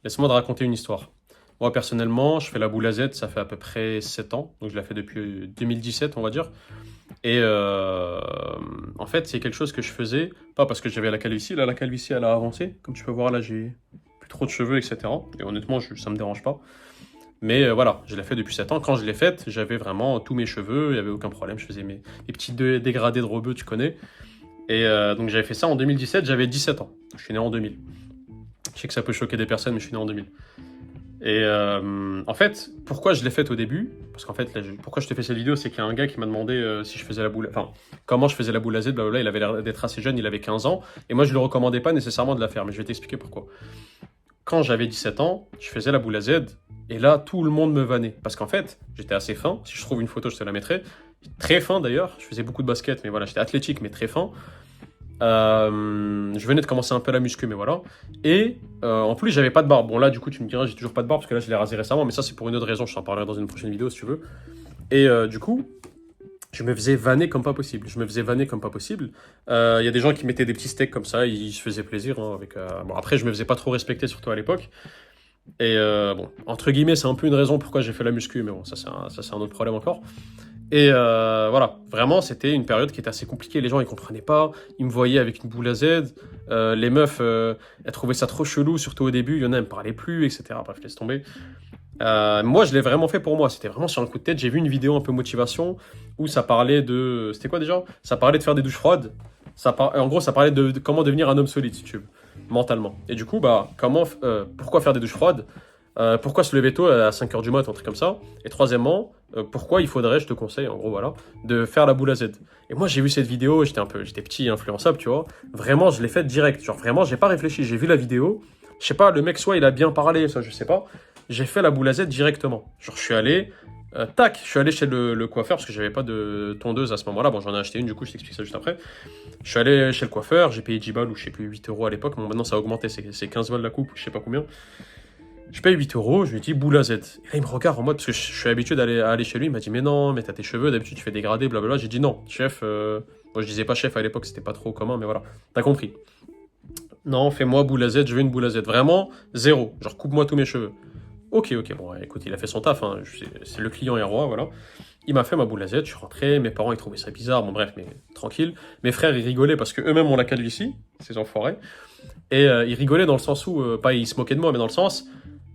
Laisse-moi te raconter une histoire. Moi, personnellement, je fais la boule à Z, ça fait à peu près 7 ans. Donc, je la fais depuis 2017, on va dire. Et en fait, c'est quelque chose que je faisais, pas parce que j'avais la calvitie. Là, la calvitie, elle a avancé. Comme tu peux voir, là, j'ai plus trop de cheveux, etc. Et honnêtement, ça me dérange pas. Mais voilà, je l'ai fait depuis 7 ans. Quand je l'ai faite, j'avais vraiment tous mes cheveux, il n'y avait aucun problème. Je faisais mes petits dégradés de rebeu, tu connais. Et donc, j'avais fait ça en 2017, j'avais 17 ans. Je suis né en 2000. Je sais que ça peut choquer des personnes, mais je suis né en 2000. Et en fait, pourquoi je l'ai faite au début? Parce qu'en fait, là, pourquoi je te fais cette vidéo, c'est qu'il y a un gars qui m'a demandé si je faisais la boule, enfin, comment je faisais la boule à Z, blablabla. Il avait l'air d'être assez jeune, il avait 15 ans, et moi je ne le recommandais pas nécessairement de la faire, mais je vais t'expliquer pourquoi. Quand j'avais 17 ans, je faisais la boule à Z, et là, tout le monde me vannait. Parce qu'en fait, j'étais assez fin, si je trouve une photo, je te la mettrai. Très fin d'ailleurs, je faisais beaucoup de basket, mais voilà, j'étais athlétique, mais très fin. Je venais de commencer un peu la muscu, mais voilà. Et en plus, j'avais pas de barbe. Bon, là, du coup, tu me diras, j'ai toujours pas de barbe parce que là, je l'ai rasé récemment, mais ça, c'est pour une autre raison. Je t'en parlerai dans une prochaine vidéo si tu veux. Et du coup, je me faisais vanner comme pas possible. Je me faisais vanner comme pas possible. Il y a des gens qui mettaient des petits steaks comme ça, ils se faisaient plaisir. Hein, avec, bon, après, je me faisais pas trop respecter, surtout à l'époque. Et bon, entre guillemets, c'est un peu une raison pourquoi j'ai fait la muscu, mais bon, ça, c'est un autre problème encore. Et voilà, vraiment, c'était une période qui était assez compliquée. Les gens, ils comprenaient pas. Ils me voyaient avec une boule à Z. Les meufs, elles trouvaient ça trop chelou, surtout au début. Il y en a, elles me parlaient plus, etc. Bref, laisse tomber. Moi, je l'ai vraiment fait pour moi. C'était vraiment sur un coup de tête. J'ai vu une vidéo un peu motivation où ça parlait de. C'était quoi déjà? Ça parlait de faire des douches froides. En gros, ça parlait de comment devenir un homme solide, si tu veux, mentalement. Et du coup, bah, pourquoi faire des douches froides? Pourquoi se lever tôt à 5 h du mat, un truc comme ça? Et troisièmement, pourquoi il faudrait, je te conseille, en gros, voilà, de faire la boule à Z. Et moi, j'ai vu cette vidéo, j'étais petit et influençable, tu vois. Vraiment, je l'ai faite direct. Genre, vraiment, j'ai pas réfléchi. J'ai vu la vidéo. Je sais pas, le mec, soit il a bien parlé, ça, je sais pas. J'ai fait la boule à Z directement. Genre, je suis allé, je suis allé chez le coiffeur parce que j'avais pas de tondeuse à ce moment-là. Bon, j'en ai acheté une, du coup, je t'explique ça juste après. Je suis allé chez le coiffeur, j'ai payé 10 balles ou je sais plus, 8 euros à l'époque. Bon, maintenant, ça a augmenté, c'est 15 balles la coupe, je sais pas combien. Je paye 8 euros, je lui dis boule à Z. Et là, il me regarde en mode, parce que je suis habitué aller chez lui, il m'a dit, mais non, mais t'as tes cheveux, d'habitude tu fais dégrader, blablabla. J'ai dit non, chef. Moi, je disais pas chef à l'époque, c'était pas trop commun, mais voilà. T'as compris. Non, fais-moi boule à Z, je veux une boule à Z. Vraiment, zéro. Genre, coupe-moi tous mes cheveux. Ok, ok, bon, écoute, il a fait son taf, hein. C'est le client est roi, voilà. Il m'a fait ma boule à Z, je suis rentré, mes parents ils trouvaient ça bizarre, bon bref, mais tranquille. Mes frères ils rigolaient parce que eux-mêmes ont la calvitie, ces enfoirés. Et ils rigolaient dans le sens où, pas ils se moquaient de moi, mais dans le sens,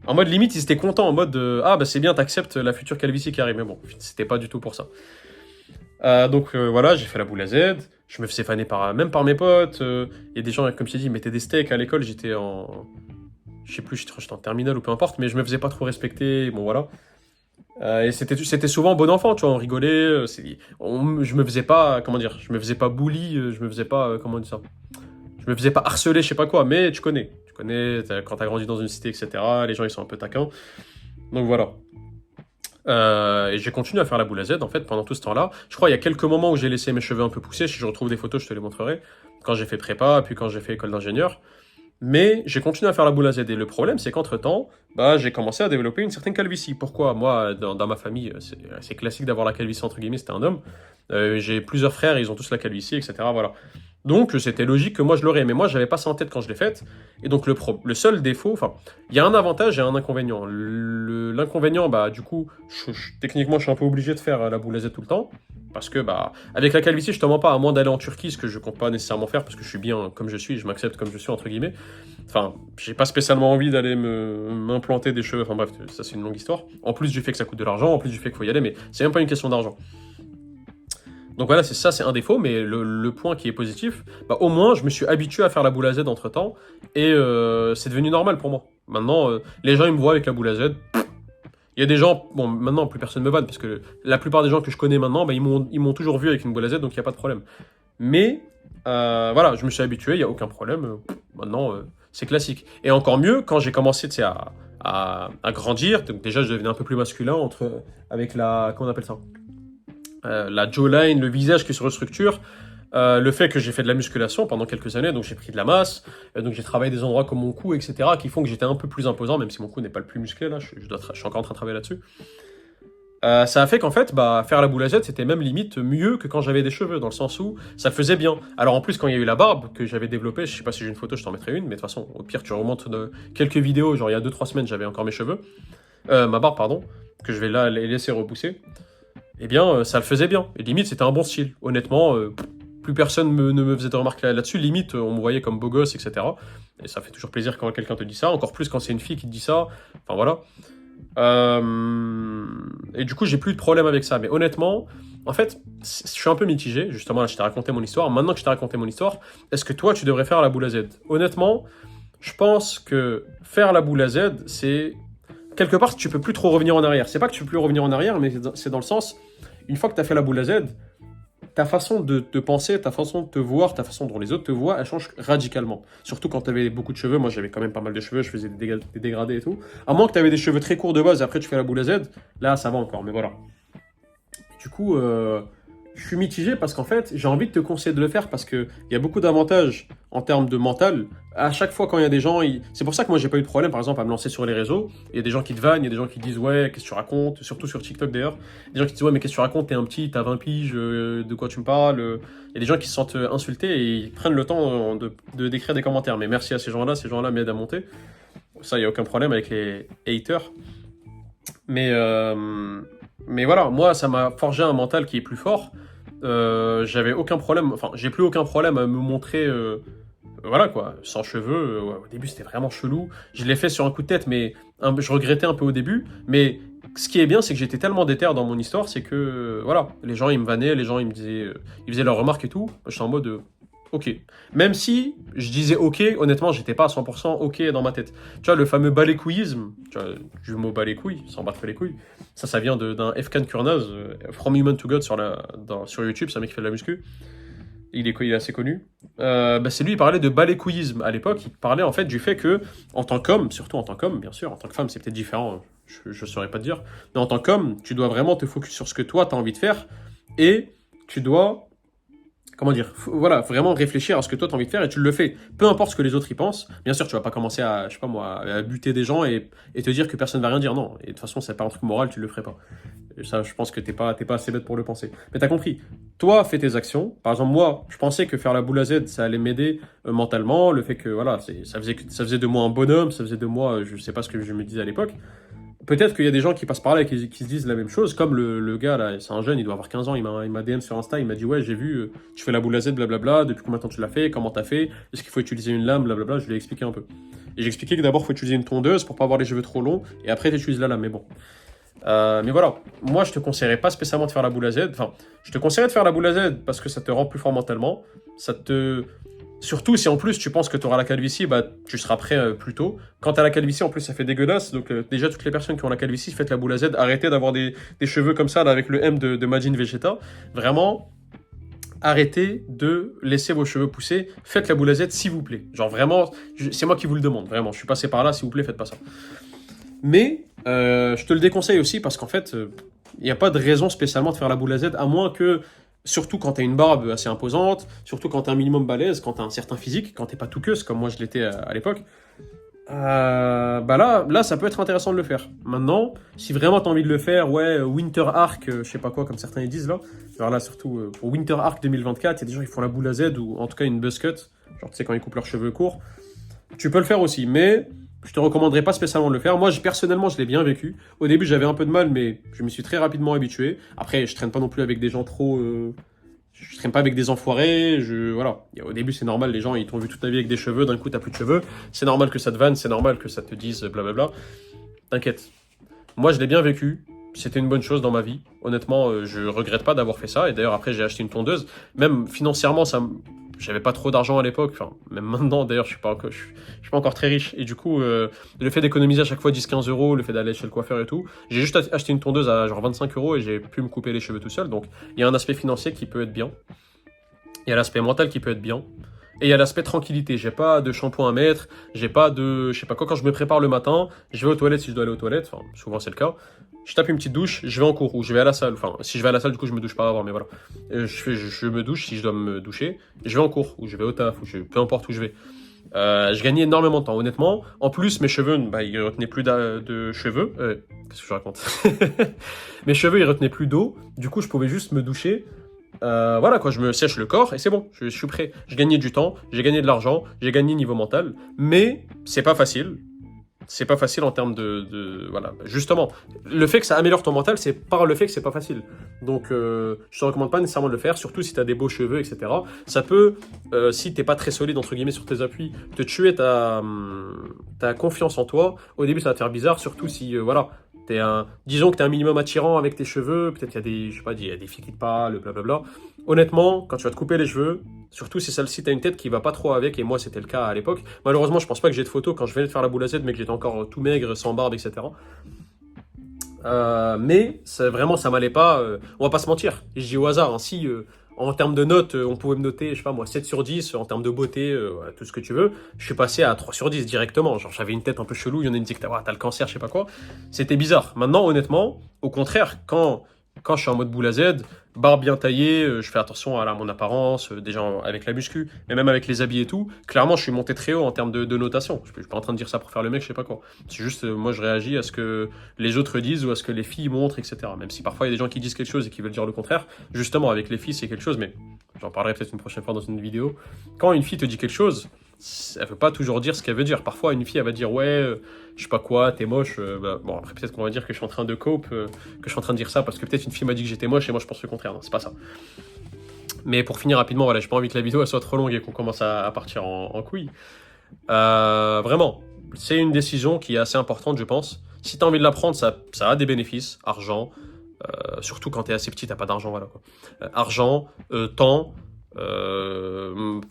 en mode limite, ils étaient contents, en mode ah bah c'est bien, t'acceptes la future calvitie qui arrive. Mais bon, c'était pas du tout pour ça. Donc voilà, j'ai fait la boule à Z. Je me faisais faner même par mes potes. Il y a des gens, comme je t'ai dit, ils mettaient des steaks à l'école. J'étais en. Je sais plus, j'étais en terminale ou peu importe, mais je me faisais pas trop respecter. Bon voilà. Et c'était souvent bon enfant, tu vois, on rigolait. Je me faisais pas, comment dire, je me faisais pas bully, je me faisais pas, comment dire ça. Je me faisais pas harceler, je sais pas quoi, mais tu connais. Tu connais, quand t'as grandi dans une cité, etc., les gens ils sont un peu taquins. Donc voilà. Et j'ai continué à faire la boule à Z en fait pendant tout ce temps-là. Je crois il y a quelques moments où j'ai laissé mes cheveux un peu pousser. Si je retrouve des photos, je te les montrerai. Quand j'ai fait prépa, puis quand j'ai fait école d'ingénieur. Mais j'ai continué à faire la boule à Z. Et le problème, c'est qu'entre-temps, bah, j'ai commencé à développer une certaine calvitie. Pourquoi? Moi, dans ma famille, c'est classique d'avoir la calvitie, entre guillemets, c'était un homme. J'ai plusieurs frères, ils ont tous la calvitie, etc. Voilà. Donc, c'était logique que moi, je l'aurais. Mais moi, j'avais pas ça en tête quand je l'ai faite. Et donc, le seul défaut, enfin, il y a un avantage et un inconvénient. L'inconvénient, bah, du coup, techniquement, je suis un peu obligé de faire la boule à Z tout le temps. Parce que, bah, avec la calvitie, je te mens pas, à moins d'aller en Turquie, ce que je compte pas nécessairement faire, parce que je suis bien comme je suis, je m'accepte comme je suis, entre guillemets. Enfin, j'ai pas spécialement envie d'aller m'implanter des cheveux, enfin bref, ça c'est une longue histoire. En plus du fait que ça coûte de l'argent, en plus du fait qu'il faut y aller, mais c'est même pas une question d'argent. Donc voilà, c'est un défaut, mais le point qui est positif, bah, au moins je me suis habitué à faire la boule à Z entre temps, et c'est devenu normal pour moi. Maintenant, les gens ils me voient avec la boule à Z. Il y a des gens, bon maintenant plus personne me vanne, parce que la plupart des gens que je connais maintenant, bah, ils m'ont toujours vu avec une boule à Z, donc il n'y a pas de problème. Mais voilà, je me suis habitué, il n'y a aucun problème. Maintenant, c'est classique. Et encore mieux, quand j'ai commencé à grandir, donc déjà je devenais un peu plus masculin avec la, comment on appelle ça, la jawline, le visage qui se restructure, le fait que j'ai fait de la musculation pendant quelques années, donc j'ai pris de la masse, donc j'ai travaillé des endroits comme mon cou, etc., qui font que j'étais un peu plus imposant, même si mon cou n'est pas le plus musclé, là, je suis encore en train de travailler là-dessus. Ça a fait qu'en fait, bah, faire la boule à Z, c'était même limite mieux que quand j'avais des cheveux, dans le sens où ça le faisait bien. Alors en plus, quand il y a eu la barbe que j'avais développée, je sais pas si j'ai une photo, je t'en mettrai une, mais de toute façon, au pire, tu remontes de quelques vidéos, genre il y a 2-3 semaines, j'avais encore mes cheveux, ma barbe, pardon, que je vais là les laisser repousser. Eh bien, ça le faisait bien. Et limite, c'était un bon style. Honnêtement, plus personne ne me faisait de remarques là-dessus. Limite, on me voyait comme beau gosse, etc. Et ça fait toujours plaisir quand quelqu'un te dit ça, encore plus quand c'est une fille qui te dit ça. Enfin voilà. Et du coup, j'ai plus de problème avec ça. Mais honnêtement, en fait, je suis un peu mitigé. Justement, là, je t'ai raconté mon histoire. Maintenant que je t'ai raconté mon histoire, est-ce que toi, tu devrais faire la boule à Z? Honnêtement, je pense que faire la boule à Z, c'est quelque part, tu peux plus trop revenir en arrière. C'est pas que tu peux plus revenir en arrière, mais c'est dans le sens, une fois que tu as fait la boule à Z, ta façon de te penser, ta façon de te voir, ta façon dont les autres te voient, elle change radicalement. Surtout quand tu avais beaucoup de cheveux. Moi, j'avais quand même pas mal de cheveux, je faisais des dégradés et tout. À moins que tu avais des cheveux très courts de base et après tu fais la boule à Z, là, ça va encore, mais voilà. Du coup, je suis mitigé parce qu'en fait, j'ai envie de te conseiller de le faire parce qu'il y a beaucoup d'avantages en termes de mental. À chaque fois, quand il y a des gens, c'est pour ça que moi, j'ai pas eu de problème, par exemple, à me lancer sur les réseaux. Il y a des gens qui te vannent, il y a des gens qui disent, ouais, qu'est-ce que tu racontes, surtout sur TikTok d'ailleurs. Des gens qui te disent, ouais, mais qu'est-ce que tu racontes, t'es un petit, t'as 20 piges, de quoi tu me parles. Il y a des gens qui se sentent insultés et ils prennent le temps de d'écrire des commentaires. Mais merci à ces gens-là m'aident à monter. Ça, il n'y a aucun problème avec les haters. Mais, mais voilà, moi, ça m'a forgé un mental qui est plus fort. J'avais aucun problème, enfin, j'ai plus aucun problème à me montrer, voilà quoi, sans cheveux. Ouais, au début, c'était vraiment chelou. Je l'ai fait sur un coup de tête, mais je regrettais un peu au début. Mais ce qui est bien, c'est que j'étais tellement déter dans mon histoire, c'est que, voilà, les gens, ils me vannaient, les gens, ils me disaient, ils faisaient leurs remarques et tout. J'étais en mode, ok. Même si je disais ok, honnêtement, j'étais pas à 100% ok dans ma tête. Tu vois, le fameux balécouillisme, tu vois, du mot balécouille, sans battre les couilles, ça vient d'un Efkan Kurnaz, From Human to God sur YouTube, c'est un mec qui fait de la muscu. Il est assez connu. Bah, c'est lui, il parlait de balécouillisme à l'époque. Il parlait en fait du fait que, en tant qu'homme, surtout en tant qu'homme, bien sûr, en tant que femme, c'est peut-être différent, je saurais pas te dire, mais en tant qu'homme, tu dois vraiment te focus sur ce que toi, tu as envie de faire et tu dois comment dire, voilà, vraiment réfléchir à ce que toi tu as envie de faire et tu le fais. Peu importe ce que les autres y pensent. Bien sûr, tu vas pas commencer à, je sais pas moi, à buter des gens et te dire que personne va rien dire. Non. Et de toute façon, c'est pas un truc moral, tu le ferais pas. Et ça, je pense que t'es pas assez bête pour le penser. Mais t'as compris. Toi, fais tes actions. Par exemple, moi, je pensais que faire la boule à Z, ça allait m'aider mentalement. Le fait que, voilà, ça faisait de moi un bonhomme, ça faisait de moi, je sais pas ce que je me disais à l'époque. Peut-être qu'il y a des gens qui passent par là et qui se disent la même chose, comme le gars là, c'est un jeune, il doit avoir 15 ans, il m'a DM sur Insta, il m'a dit ouais j'ai vu, tu fais la boule à Z, blablabla, depuis combien de temps tu l'as fait, comment t'as fait, est-ce qu'il faut utiliser une lame, blablabla, je lui ai expliqué un peu. Et j'ai expliqué que d'abord il faut utiliser une tondeuse pour pas avoir les cheveux trop longs, et après tu utilises la lame, mais bon. Mais voilà, moi je te conseillerais pas spécialement de faire la boule à Z, enfin, je te conseillerais de faire la boule à Z parce que ça te rend plus fort mentalement, ça te... Surtout si en plus tu penses que tu auras la calvitie, bah tu seras prêt plus tôt. Quand tu as la calvitie, en plus ça fait dégueulasse. Donc déjà toutes les personnes qui ont la calvitie, faites la boule à Z. Arrêtez d'avoir des cheveux comme ça là, avec le M de Majin Vegeta. Vraiment, arrêtez de laisser vos cheveux pousser. Faites la boule à Z s'il vous plaît. Genre vraiment, c'est moi qui vous le demande. Vraiment, je suis passé par là, s'il vous plaît, faites pas ça. Mais je te le déconseille aussi parce qu'en fait, il n'y a pas de raison spécialement de faire la boule à Z, à moins que, surtout quand tu as une barbe assez imposante, surtout quand tu as un minimum balèze, quand tu as un certain physique, quand tu n'es pas tout queuse comme moi je l'étais à l'époque, bah là, ça peut être intéressant de le faire. Maintenant, si vraiment tu as envie de le faire, ouais, Winter Arc, je sais pas quoi, comme certains ils disent là, genre là, surtout pour Winter Arc 2024, il y a des gens qui font la boule à Z ou en tout cas une buzz cut, genre tu sais, quand ils coupent leurs cheveux courts. Tu peux le faire aussi, mais je te recommanderais pas spécialement de le faire. Moi, personnellement, je l'ai bien vécu. Au début, j'avais un peu de mal, mais je me suis très rapidement habitué. Après, je traîne pas non plus avec des gens trop... Je traîne pas avec des enfoirés. Voilà. Au début, c'est normal, les gens, ils t'ont vu toute ta vie avec des cheveux, d'un coup, t'as plus de cheveux. C'est normal que ça te vanne, c'est normal que ça te dise blablabla. T'inquiète. Moi, je l'ai bien vécu. C'était une bonne chose dans ma vie. Honnêtement, je regrette pas d'avoir fait ça. Et d'ailleurs, après, j'ai acheté une tondeuse. Même financièrement, j'avais pas trop d'argent à l'époque. Enfin, même maintenant, d'ailleurs, je suis pas encore très riche. Et du coup, le fait d'économiser à chaque fois 10-15 euros, le fait d'aller chez le coiffeur et tout, j'ai juste acheté une tondeuse à genre 25 euros et j'ai pu me couper les cheveux tout seul. Donc, il y a un aspect financier qui peut être bien. Il y a l'aspect mental qui peut être bien. Et il y a l'aspect tranquillité. J'ai pas de shampoing à mettre. J'ai pas de... Je sais pas quoi, quand je me prépare le matin, je vais aux toilettes si je dois aller aux toilettes. Enfin, souvent c'est le cas. Je tape une petite douche, je vais en cours ou je vais à la salle. Enfin, si je vais à la salle, du coup, je me douche pas avant, mais voilà. Je me douche si je dois me doucher. Je vais en cours ou je vais au taf ou peu importe où je vais. Je gagnais énormément de temps, honnêtement. En plus, mes cheveux, bah, ils retenaient plus de cheveux. Qu'est-ce que je raconte? Mes cheveux, ils retenaient plus d'eau. Du coup, je pouvais juste me doucher. Voilà quoi, je me sèche le corps et c'est bon, je suis prêt. J'ai gagné du temps, j'ai gagné de l'argent, j'ai gagné niveau mental, mais c'est pas facile. C'est pas facile en termes voilà, justement, le fait que ça améliore ton mental, c'est par le fait que c'est pas facile. Donc, je te recommande pas nécessairement de le faire, surtout si t'as des beaux cheveux, etc. Ça peut, si t'es pas très solide, entre guillemets, sur tes appuis, te tuer ta confiance en toi. Au début, ça va te faire bizarre, surtout si, voilà, disons que t'es un minimum attirant avec tes cheveux, peut-être qu'il y a des, je sais pas, il y a des filles qui te parlent, blablabla. Honnêtement, quand tu vas te couper les cheveux, surtout si celle-ci t'as une tête qui va pas trop avec, et moi c'était le cas à l'époque. Malheureusement, je pense pas que j'ai de photos quand je venais de faire la boule à Z, mais que j'étais encore tout maigre, sans barbe, etc. Mais vraiment, ça m'allait pas. On va pas se mentir. Je dis au hasard, hein, si en termes de notes, on pouvait me noter, je sais pas moi, 7 sur 10, en termes de beauté, voilà, tout ce que tu veux, je suis passé à 3 sur 10 directement. Genre, j'avais une tête un peu chelou, il y en a une qui disait que t'as le cancer, je sais pas quoi. C'était bizarre. Maintenant, honnêtement, au contraire, quand je suis en mode boule à Z, barbe bien taillée, je fais attention à mon apparence, déjà avec la muscu, mais même avec les habits et tout, clairement, je suis monté très haut en termes de notation. Je suis pas en train de dire ça pour faire le mec, je sais pas quoi. C'est juste, moi, je réagis à ce que les autres disent ou à ce que les filles montrent, etc. Même si parfois, il y a des gens qui disent quelque chose et qui veulent dire le contraire. Justement, avec les filles, c'est quelque chose, mais j'en parlerai peut-être une prochaine fois dans une vidéo. Quand une fille te dit quelque chose, elle veut pas toujours dire ce qu'elle veut dire. Parfois, une fille, elle va dire ouais, je sais pas quoi, t'es moche. Bah, bon, après, peut-être qu'on va dire que je suis en train de cope, que je suis en train de dire ça parce que peut-être une fille m'a dit que j'étais moche et moi je pense le contraire. Non, c'est pas ça. Mais pour finir rapidement, voilà, j'ai pas envie que la vidéo elle soit trop longue et qu'on commence à partir en couille. Vraiment, c'est une décision qui est assez importante, je pense. Si t'as envie de la prendre, ça a des bénéfices, argent, surtout quand t'es assez petit, t'as pas d'argent, voilà quoi. Argent, temps,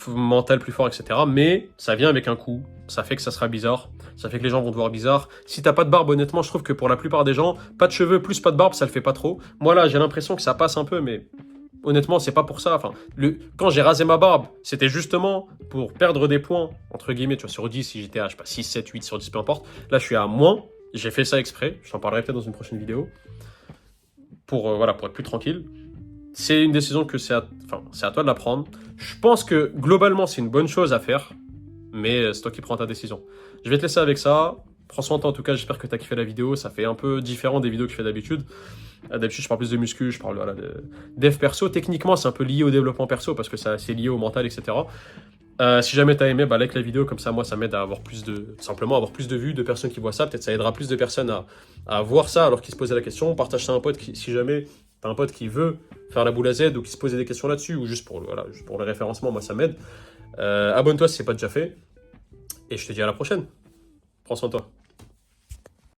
mental plus fort, etc. Mais ça vient avec un coût, ça fait que ça sera bizarre, ça fait que les gens vont te voir bizarre. Si t'as pas de barbe, honnêtement, je trouve que pour la plupart des gens, pas de cheveux plus pas de barbe, ça le fait pas trop. Moi là, j'ai l'impression que ça passe un peu, mais honnêtement, c'est pas pour ça. Enfin, quand j'ai rasé ma barbe, c'était justement pour perdre des points, entre guillemets, tu vois, sur 10, si j'étais à, je sais pas, 6, 7, 8 sur 10, peu importe. Là, je suis à moins. J'ai fait ça exprès. Je t'en parlerai peut-être dans une prochaine vidéo. Voilà, pour être plus tranquille. C'est une décision que c'est à toi de la prendre. Je pense que globalement, c'est une bonne chose à faire, mais c'est toi qui prends ta décision. Je vais te laisser avec ça. Prends soin de toi en tout cas, j'espère que tu as kiffé la vidéo. Ça fait un peu différent des vidéos que je fais d'habitude. D'habitude, je parle plus de muscu, je parle voilà, de dev perso. Techniquement, c'est un peu lié au développement perso parce que c'est lié au mental, etc. Si jamais t'as aimé, bah like la vidéo, comme ça moi ça m'aide à avoir simplement avoir plus de vues, de personnes qui voient ça, peut-être ça aidera plus de personnes à voir ça alors qu'ils se posaient la question. Partage ça à un pote si jamais t'as un pote qui veut faire la boule à Z ou qui se posait des questions là-dessus ou juste pour le référencement, moi ça m'aide. Abonne-toi si c'est pas déjà fait et je te dis à la prochaine. Prends soin de toi.